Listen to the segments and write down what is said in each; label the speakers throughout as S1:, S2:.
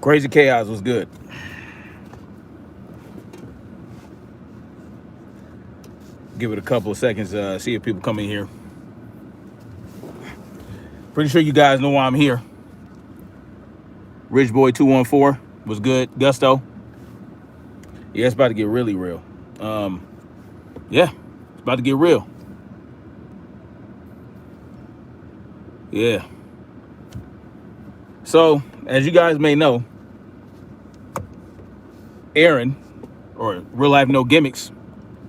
S1: Crazy Chaos was good. Give it a couple of seconds, see if people come in here. Pretty sure you guys know why I'm here. Rich Boy 214 was good. Gusto. Yeah, it's about to get really real. Yeah, it's about to get real. Yeah. So, as you guys may know, Aaron, or Real Life No Gimmicks,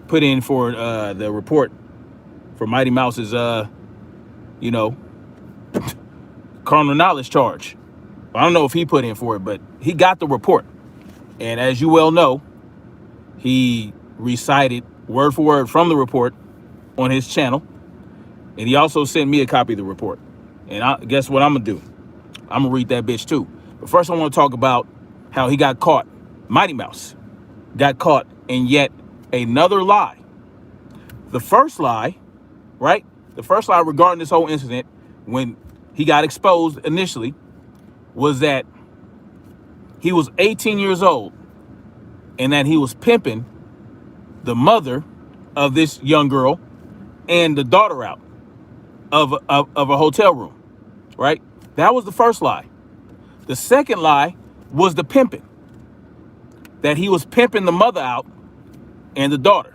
S1: put in for the report for Mighty Mouse's, carnal knowledge charge. I don't know if he put in for it, but he got the report. And as you well know, he recited word for word from the report on his channel. And he also sent me a copy of the report. And guess what I'm going to do? I'm going to read that bitch too. But first I want to talk about how he got caught. Mighty Mouse got caught in yet another lie. The first lie, right? The first lie regarding this whole incident, when he got exposed initially, was that he was 18 years old and that he was pimping the mother of this young girl and the daughter out of a hotel room, right? That was the first lie. The second lie was the pimping, that he was pimping the mother out and the daughter,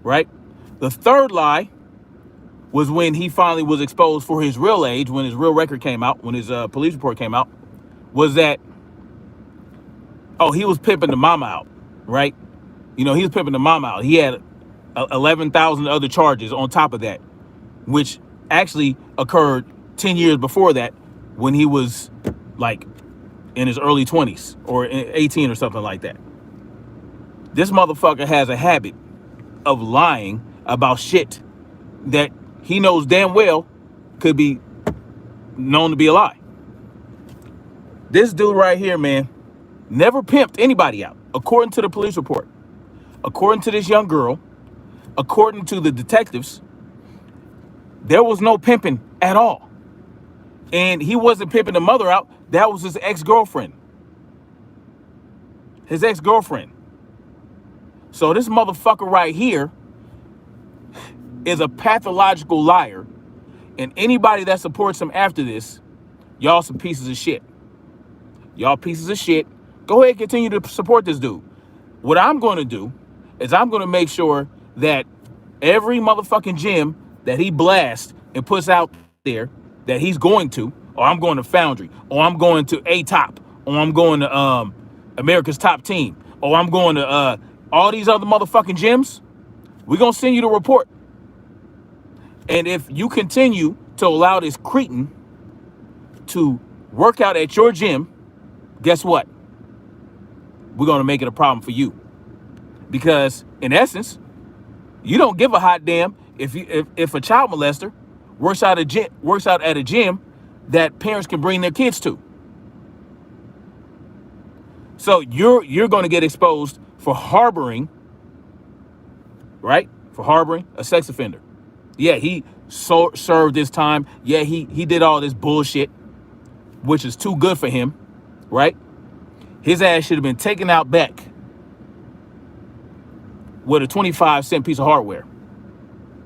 S1: right? The third lie was when he finally was exposed for his real age, when his real record came out, when his police report came out, was that, he was pimping the mama out, right? He was pimping the mama out. He had 11,000 other charges on top of that, which actually occurred 10 years before that, when he was like in his early 20s or 18 or something like that. This motherfucker has a habit of lying about shit that he knows damn well could be known to be a lie. This dude right here, man, never pimped anybody out, according to the police report. According to this young girl, according to the detectives, there was no pimping at all. And he wasn't pimping the mother out. That was his ex-girlfriend. His ex-girlfriend. So this motherfucker right here is a pathological liar. And anybody that supports him after this, y'all some pieces of shit. Y'all pieces of shit. Go ahead and continue to support this dude. What I'm going to do is I'm going to make sure that every motherfucking gym that he blasts and puts out there that he's going to, or I'm going to Foundry, or I'm going to A-Top, or I'm going to America's Top Team, or I'm going to all these other motherfucking gyms, we're going to send you the report. And if you continue to allow this cretin to work out at your gym, guess what? We're going to make it a problem for you. Because in essence, you don't give a hot damn if a child molester works out at a gym that parents can bring their kids to. So you're going to get exposed for harboring, right? For harboring a sex offender. Yeah, he served his time. Yeah, he did all this bullshit, which is too good for him, right? His ass should have been taken out back with a 25-cent piece of hardware.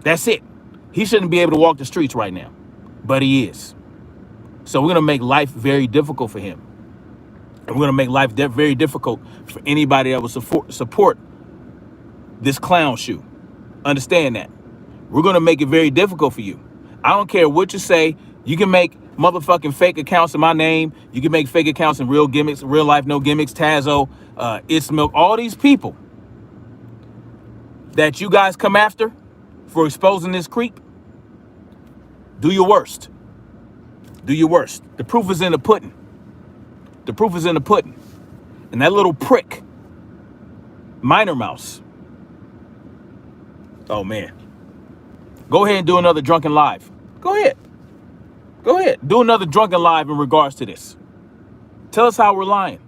S1: That's it. He shouldn't be able to walk the streets right now, but he is. So we're going to make life very difficult for him. And we're going to make life very difficult for anybody that will support this clown shoe. Understand that. We're going to make it very difficult for you. I don't care what you say. You can make motherfucking fake accounts in my name. You can make fake accounts in Real Gimmicks, Real Life No Gimmicks, Tazo, It's Milk, all these people that you guys come after for exposing this creep. Do your worst. Do your worst. The proof is in the pudding. The proof is in the pudding. And that little prick, Minor Mouse. Oh, man. Go ahead and do another drunken live. Go ahead. Go ahead. Do another drunken live in regards to this. Tell us how we're lying.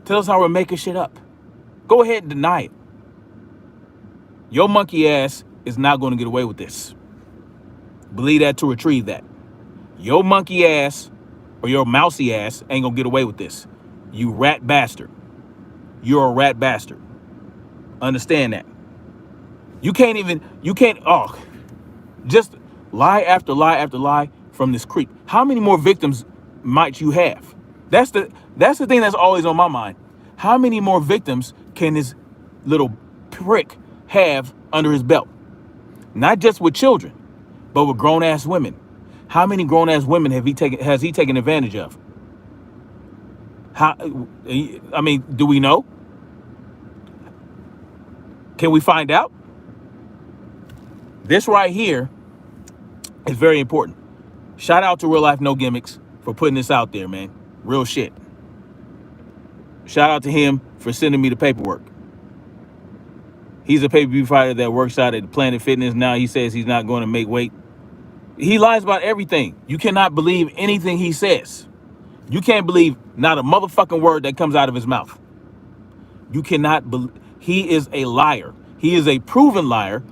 S1: Tell us how we're making shit up. Go ahead and deny it. Your monkey ass is not going to get away with this. Believe that to retrieve that. Your monkey ass or your mousy ass ain't going to get away with this. You rat bastard. You're a rat bastard. Understand that. You can't, just lie after lie after lie from this creep. How many more victims might you have? That's the thing that's always on my mind. How many more victims can this little prick have under his belt? Not just with children, but with grown-ass women. How many grown-ass women has he taken advantage of? I mean, do we know? Can we find out? This right here is very important. Shout out to Real Life No Gimmicks for putting this out there, man. Real shit. Shout out to him for sending me the paperwork. He's a pay-per-view fighter that works out at Planet Fitness. Now he says he's not going to make weight. He lies about everything. You cannot believe anything he says. You can't believe not a motherfucking word that comes out of his mouth. You cannot believe. He is a liar. He is a proven liar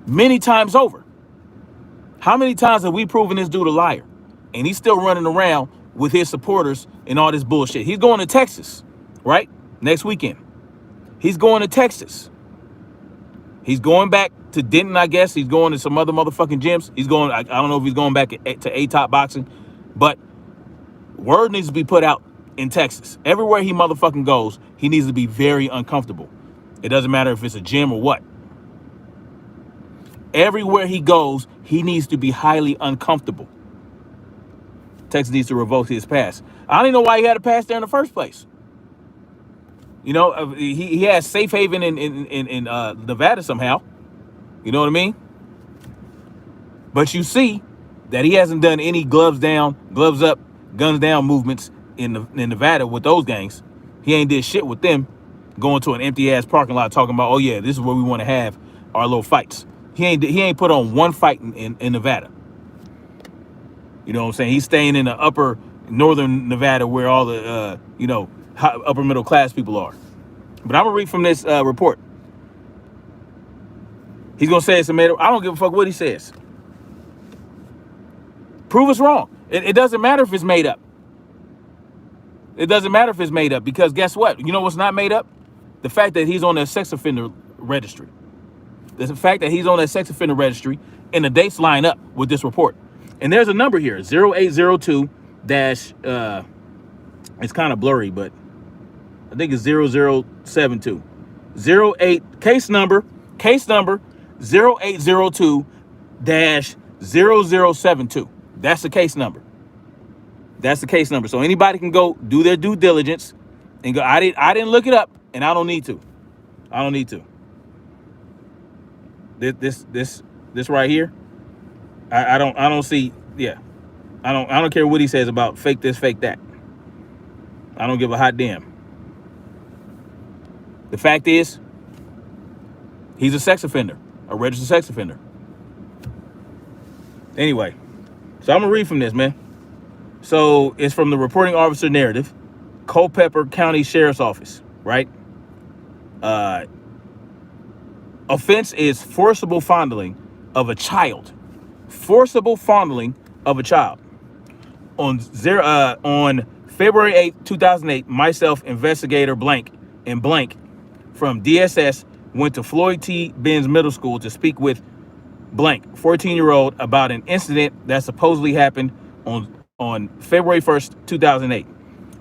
S1: many times over. How many times have we proven this dude a liar? And he's still running around with his supporters and all this bullshit. He's going to Texas, right? Next weekend. He's going to Texas. He's going back to Denton, I guess. He's going to some other motherfucking gyms. He's going, I don't know if he's going back to A-Top Boxing, but word needs to be put out in Texas. Everywhere he motherfucking goes, he needs to be very uncomfortable. It doesn't matter if it's a gym or what. Everywhere he goes, he needs to be highly uncomfortable. Texas needs to revoke his pass. I don't even know why he had a pass there in the first place. You know, he has safe haven in Nevada somehow. You know what I mean? But you see that he hasn't done any gloves down, gloves up, guns down movements in Nevada with those gangs. He ain't did shit with them, going to an empty ass parking lot talking about, oh yeah, this is where we want to have our little fights. He ain't put on one fight in Nevada. You know what I'm saying? He's staying in the upper northern Nevada where all the upper middle class people are. But I'm gonna read from this report. He's gonna say it's a made up. I don't give a fuck what he says. Prove us wrong. It doesn't matter if it's made up. It doesn't matter if it's made up, because guess what? You know what's not made up? The fact that he's on the sex offender registry. The fact that he's on that sex offender registry and the dates line up with this report. And there's a number here, 0802 dash, it's kind of blurry, but I think it's 0072. case number 0802 dash 0072. That's the case number. That's the case number. So anybody can go do their due diligence and go, I didn't look it up, and I don't need to. I don't need to. This right here, I don't see, yeah. I don't care what he says about fake this, fake that. I don't give a hot damn. The fact is, he's a sex offender, a registered sex offender. Anyway, so I'm gonna read from this, man. So it's from the reporting officer narrative, Culpeper County Sheriff's Office, right? Offense is forcible fondling of a child. Forcible fondling of a child. On February 8, 2008, myself, investigator blank and blank from DSS went to Floyd T. Benz Middle School to speak with blank, 14-year-old, about an incident that supposedly happened on February 1st, 2008.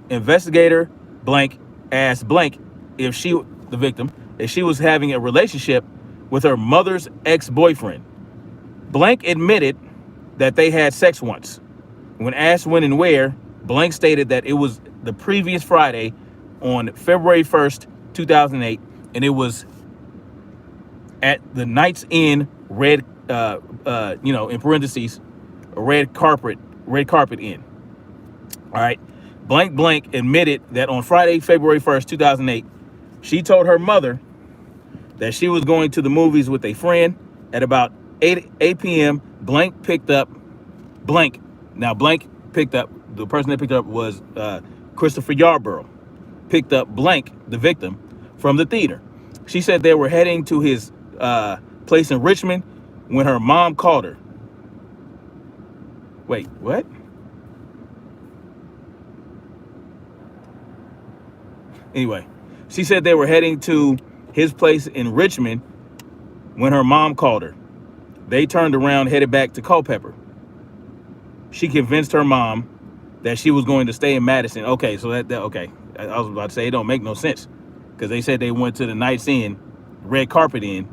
S1: Investigator blank asked blank if she, the victim, if she was having a relationship with her mother's ex-boyfriend. Blank admitted that they had sex once. When asked when and where, blank stated that it was the previous Friday on February 1st, 2008, and it was at the Knights Inn red, in parentheses, a red carpet inn. All right. Blank admitted that on Friday, February 1st, 2008, she told her mother that she was going to the movies with a friend at about 8 p.m. Blank picked up blank. Now, blank picked up, the person that picked up was Christopher Yarborough, picked up blank, the victim, from the theater. She said they were heading to his place in Richmond when her mom called her. Wait, what? Anyway, she said they were heading to his place in Richmond when her mom called her. They turned around, headed back to Culpeper. She convinced her mom that she was going to stay in Madison. Okay, so that okay. I was about to say it don't make no sense because they said they went to the Night's Inn, red carpet inn,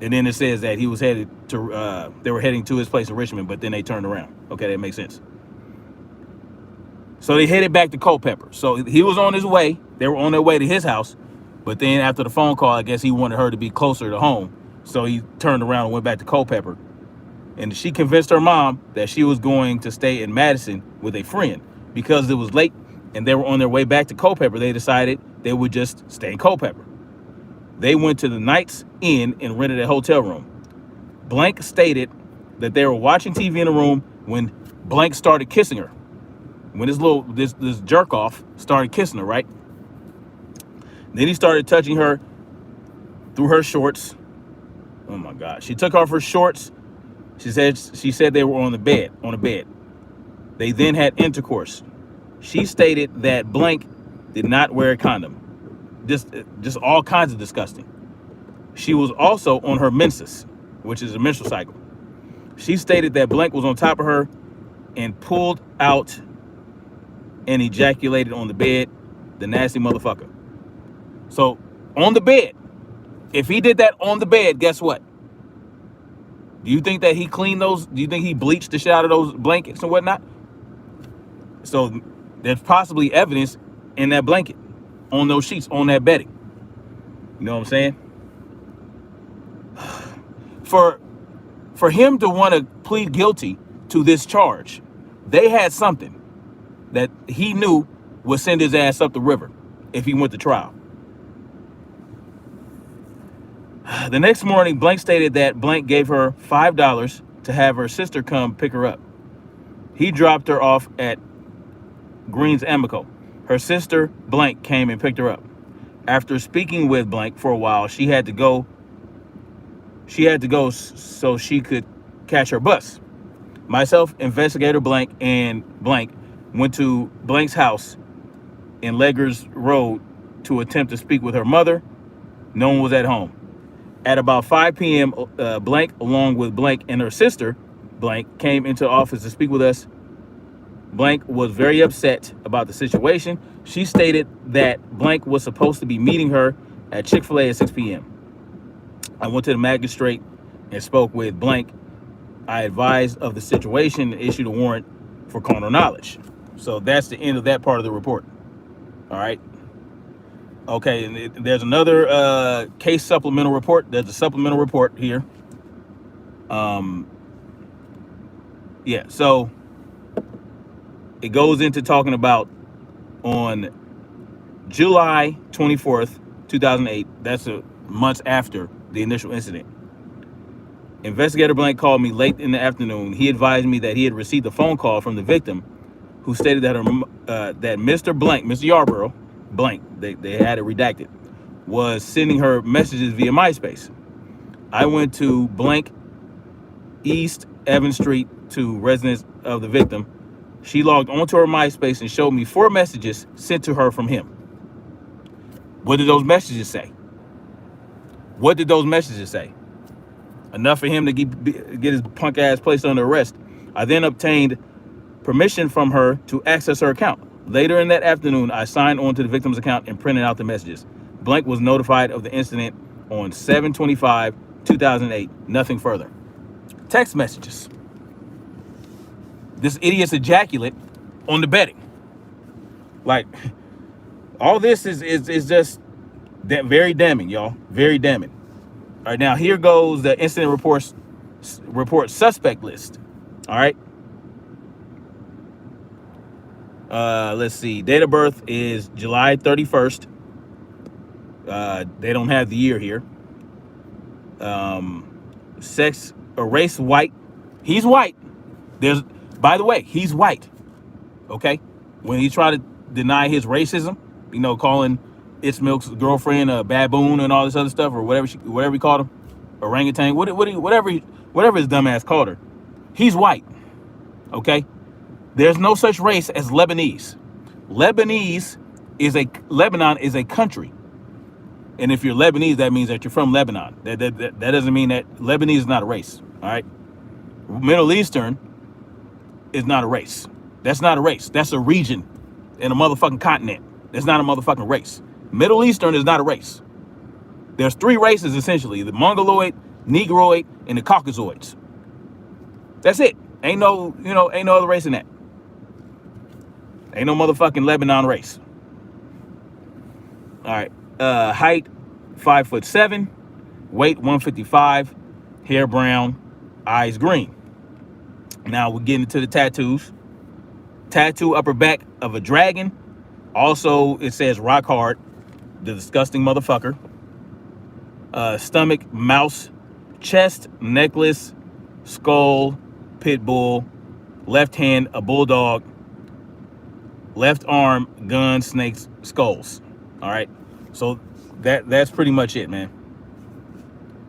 S1: and then it says that he was headed to. They were heading to his place in Richmond, but then they turned around. Okay, that makes sense. So they headed back to Culpeper. So he was on his way. They were on their way to his house, but then after the phone call, I guess he wanted her to be closer to home. So he turned around and went back to Culpeper. And she convinced her mom that she was going to stay in Madison with a friend. Because it was late and they were on their way back to Culpeper, they decided they would just stay in Culpeper. They went to the Night's Inn and rented a hotel room. Blank stated that they were watching TV in the room when Blank started kissing her. When this jerk off started kissing her, right? Then he started touching her through her shorts. Oh my God. She took off her shorts. She said they were on a bed. They then had intercourse. She stated that Blank did not wear a condom. Just all kinds of disgusting. She was also on her menses, which is a menstrual cycle. She stated that Blank was on top of her and pulled out and ejaculated on the bed. The nasty motherfucker. So on the bed, if he did that on the bed, guess what? Do you think that he cleaned those? Do you think he bleached the shit out of those blankets and whatnot? So there's possibly evidence in that blanket, on those sheets, on that bedding. You know what I'm saying? For him to want to plead guilty to this charge, they had something that he knew would send his ass up the river if he went to trial. The next morning, Blank stated that Blank gave her $5 to have her sister come pick her up. He dropped her off at Green's Amico. Her sister, Blank, came and picked her up. After speaking with Blank for a while, she had to go so she could catch her bus. Myself, investigator Blank, and Blank went to Blank's house in Leggers Road to attempt to speak with her mother. No one was at home. At about 5 p.m., Blank, along with Blank and her sister, Blank, came into the office to speak with us. Blank was very upset about the situation. She stated that Blank was supposed to be meeting her at Chick-fil-A at 6 p.m. I went to the magistrate and spoke with Blank. I advised of the situation and issued a warrant for carnal knowledge. So that's the end of that part of the report. All right. Okay, and there's another case supplemental report. There's a supplemental report here. Yeah, so it goes into talking about on July 24th, 2008. That's months after the initial incident. Investigator Blank called me late in the afternoon. He advised me that he had received a phone call from the victim who stated that that Mr. Blank, Mr. Yarborough, Blank, they had it redacted, was sending her messages via MySpace. I went to Blank East Evans Street to residence of the victim. She logged onto her MySpace and showed me 4 messages sent to her from him. What did those messages say? What did those messages say? Enough for him to get his punk ass placed under arrest. I then obtained permission from her to access her account. Later in that afternoon, I signed on to the victim's account and printed out the messages. Blank was notified of the incident on 7/25/2008. Nothing further. Text messages. This idiot's ejaculate on the bedding. Like, all this is just very damning, y'all. Very damning. All right, now here goes the incident report suspect list. All right. Let's see. Date of birth is July 31st. They don't have the year here. Sex or race white. He's white. By the way, he's white. Okay. When he tried to deny his racism, calling It's Milk's girlfriend a baboon and all this other stuff, or whatever he called him, orangutan, whatever his dumb ass called her. He's white. Okay. There's no such race as Lebanese. Lebanese Lebanon is a country. And if you're Lebanese, that means that you're from Lebanon. That doesn't mean that Lebanese is not a race. All right. Middle Eastern is not a race. That's not a race. That's a region in a motherfucking continent. That's not a motherfucking race. Middle Eastern is not a race. There's three races essentially: the Mongoloid, Negroid, and the Caucasoids. That's it. Ain't no other race in that. Ain't no motherfucking Lebanon race. All right. Height 5'7", weight 155, hair brown, eyes green. Now we're getting into the tattoos. Tattoo upper back of a dragon. Also, it says rock hard, the disgusting motherfucker. Stomach, mouse, chest, necklace, skull, pit bull, left hand, a bulldog, left arm, gun, snakes, skulls. All right. So that's pretty much it, man.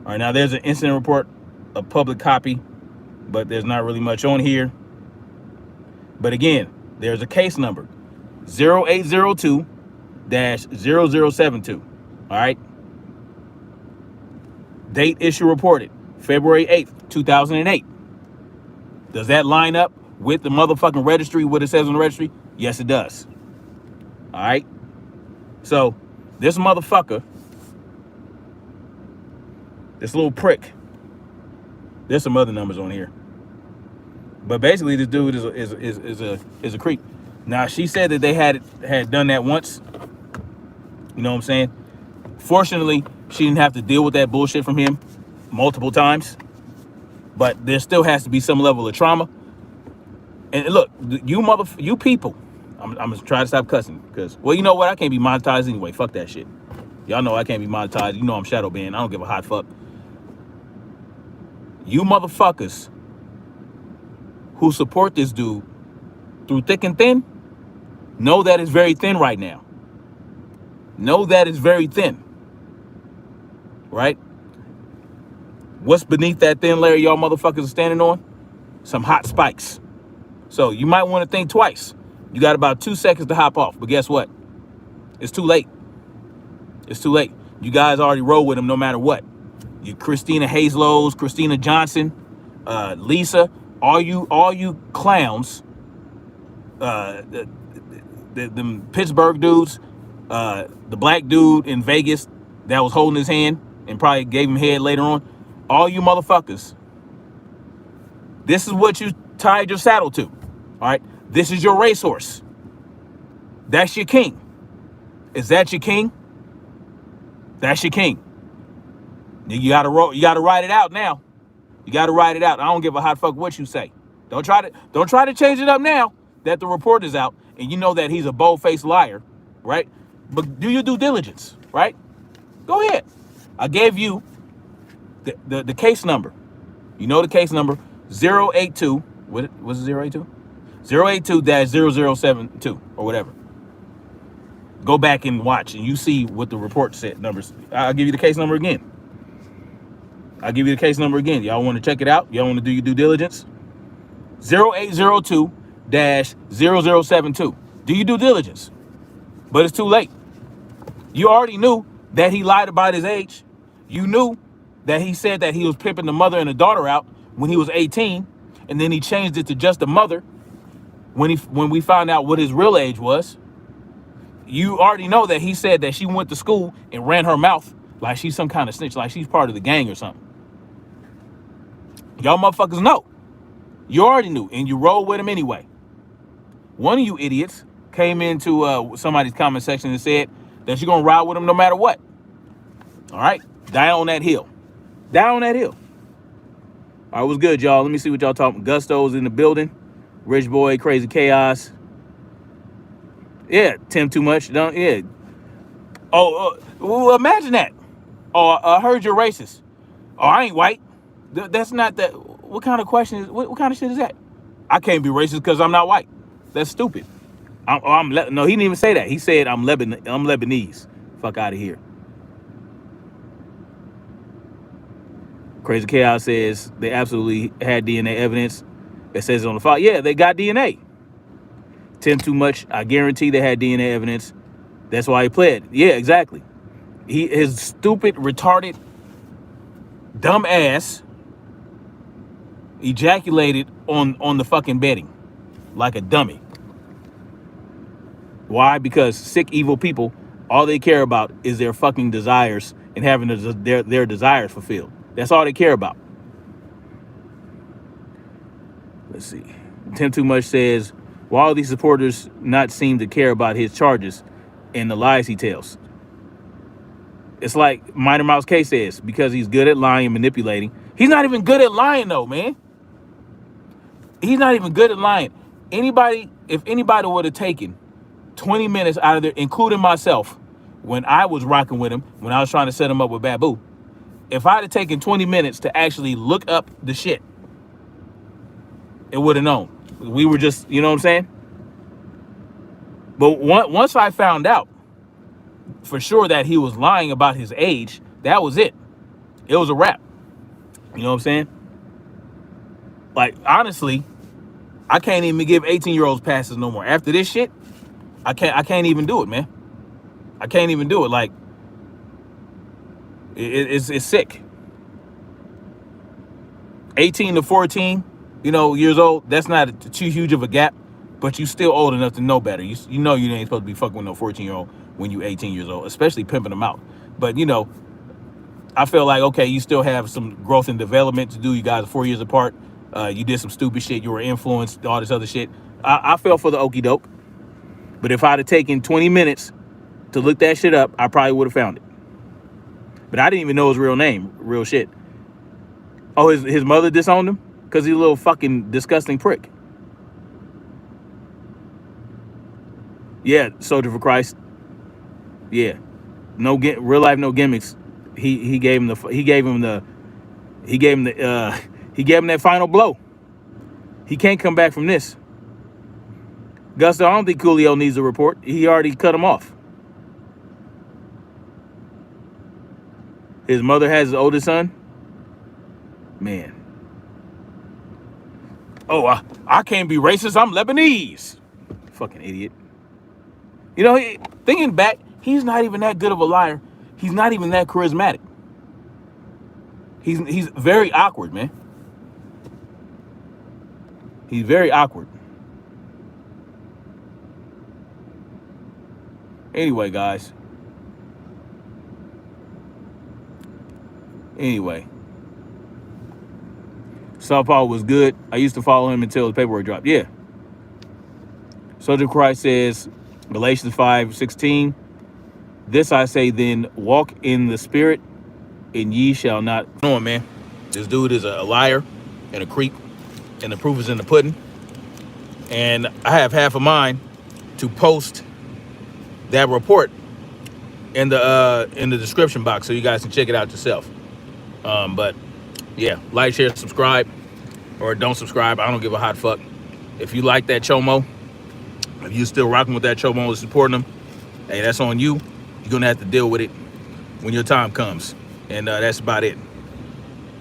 S1: All right. Now there's an incident report, a public copy, but there's not really much on here. But again, there's a case number, 0802-0072. All right. Date issue reported, February 8th, 2008. Does that line up with the motherfucking registry, what it says on the registry? Yes, it does. All right. So this motherfucker, this little prick, there's some other numbers on here, but basically this dude is a creep. Now she said that they had done that once. You know what I'm saying? Fortunately, she didn't have to deal with that bullshit from him multiple times, but there still has to be some level of trauma. And look, you people, I'm gonna try to stop cussing because, well, you know what? I can't be monetized anyway. Fuck that shit. Y'all know I can't be monetized. You know I'm shadow banned. I don't give a hot fuck. You motherfuckers who support this dude through thick and thin, know that it's very thin right now. Know that it's very thin. Right? What's beneath that thin layer y'all motherfuckers are standing on? Some hot spikes. So you might want to think twice. You got about 2 seconds to hop off, but guess what? It's too late. It's too late. You guys already roll with him no matter what. You Christina Hazlows, Christina Johnson, Lisa, all you clowns, the Pittsburgh dudes, the black dude in Vegas that was holding his hand and probably gave him head later on. All you motherfuckers, this is what you tied your saddle to. All right, this is your racehorse. That's your king. Is that your king? That's your king. You gotta roll. You gotta ride it out now. You gotta ride it out. I don't give a hot fuck what you say. Don't try to change it up now that the report is out and you know that he's a bold-faced liar, right? But do your due diligence, right? Go ahead. I gave you the case number. You know the case number, 082. What was it, 082? 082-0072 or whatever. Go back and watch and you see what the report said numbers. I'll give you the case number again. Y'all want to check it out? Y'all want to do your due diligence? 0802-0072. Do your due diligence. But it's too late. You already knew that he lied about his age. You knew that he said that he was pimping the mother and the daughter out when he was 18, and then he changed it to just the mother when we found out what his real age was. You already know that he said that she went to school and ran her mouth like she's some kind of snitch, like she's part of the gang or something. Y'all motherfuckers know. You already knew, and you roll with him anyway. One of you idiots came into somebody's comment section and said that you're going to ride with him no matter what. All right? Die on that hill. Die on that hill. All right, what's good, y'all? Let me see what y'all talking about. Gusto's in the building. Rich Boy, Crazy Chaos. Yeah, Tim Too Much. Don't, yeah. Well, imagine that. Oh, I heard you're racist. Oh, I ain't white. That's not that. What kind of question is, what kind of shit is that? I can't be racist because I'm not white. That's stupid. No, he didn't even say that. He said I'm Lebanese. Fuck out of here. Crazy Chaos says they absolutely had DNA evidence. It says it on the file. Yeah, they got DNA. Tim Too Much, I guarantee they had DNA evidence. That's why he pled. Yeah, exactly. His stupid, retarded, dumb ass ejaculated on the fucking bedding like a dummy. Why? Because sick, evil people, all they care about is their fucking desires and having their desires fulfilled. That's all they care about. Let's see. Tim Too Much says, while these supporters not seem to care about his charges and the lies he tells. It's like Minor Mouse K says, because he's good at lying and manipulating. He's not even good at lying though, man. He's not even good at lying. If anybody would have taken 20 minutes out of there, including myself, when I was rocking with him, when I was trying to set him up with Babu, if I'd have taken 20 minutes to actually look up the shit, it would have known. We were just, you know what I'm saying? But once I found out for sure that he was lying about his age, that was it. It was a wrap. You know what I'm saying? Like, honestly, I can't even give 18-year-olds passes no more. After this shit, I can't even do it, man. I can't even do it. Like, it's sick. 18 to 14, years old, that's not too huge of a gap, but you still old enough to know better. You know you ain't supposed to be fucking with no 14-year-old when you 18 years old, especially pimping them out. But, I feel like, okay, you still have some growth and development to do. You guys are 4 years apart. You did some stupid shit. You were influenced, all this other shit. I fell for the okie doke. But if I'd have taken 20 minutes to look that shit up, I probably would have found it. But I didn't even know his real name, real shit. Oh, his mother disowned him? Because he's a little fucking disgusting prick. Yeah, Soldier for Christ. Yeah. No real life, no gimmicks. He gave him that final blow. He can't come back from this. Gusto, I don't think Coolio needs a report. He already cut him off. His mother has his oldest son. Man. Oh, I can't be racist. I'm Lebanese. Fucking idiot. Thinking back, he's not even that good of a liar. He's not even that charismatic. He's very awkward, man. He's very awkward. Anyway, guys. Saul Paul was good. I used to follow him until the paperwork dropped. Yeah. Soldier Christ says, Galatians 5:16. This I say then, walk in the spirit, and ye shall not. Come on, man. This dude is a liar and a creep, and the proof is in the pudding. And I have half a mind to post that report in the description box so you guys can check it out yourself. But yeah, like, share, subscribe, or don't subscribe. I don't give a hot fuck. If you like that chomo, if you still rocking with that chomo and supporting them, hey, that's on you. You're gonna have to deal with it when your time comes. And that's about it.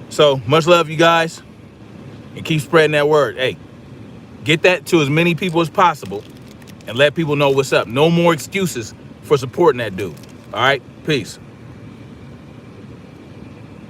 S1: So much love, you guys, and keep spreading that word. Hey, get that to as many people as possible and let people know what's up. No more excuses for supporting that dude. All right, peace.